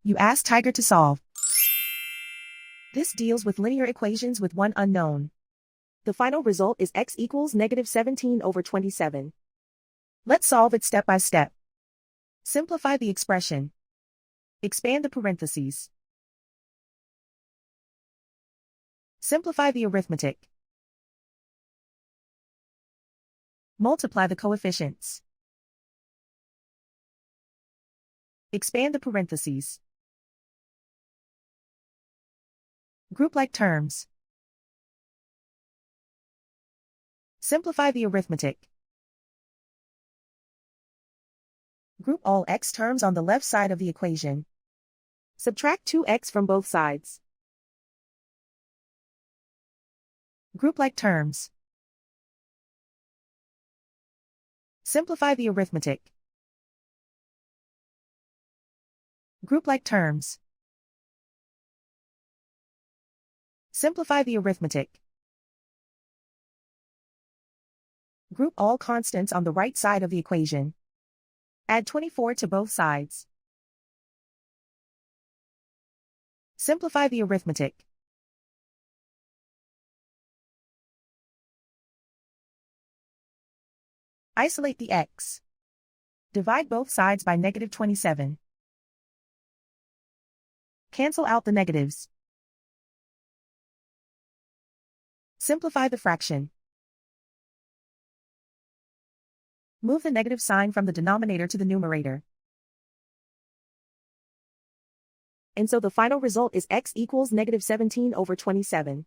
You ask Tiger to solve. This deals with linear equations with one unknown. The final result is x equals -17/27. Let's solve it step by step. Simplify the expression. Expand the parentheses. Simplify the arithmetic. Multiply the coefficients. Expand the parentheses. Group like terms. Simplify the arithmetic. Group all x terms on the left side of the equation. Subtract 2x from both sides. Group like terms. Simplify the arithmetic. Group like terms. Simplify the arithmetic. Group all constants on the right side of the equation. Add 24 to both sides. Simplify the arithmetic. Isolate the x. Divide both sides by -27. Cancel out the negatives. Simplify the fraction. Move the negative sign from the denominator to the numerator. And so the final result is x equals -17/27.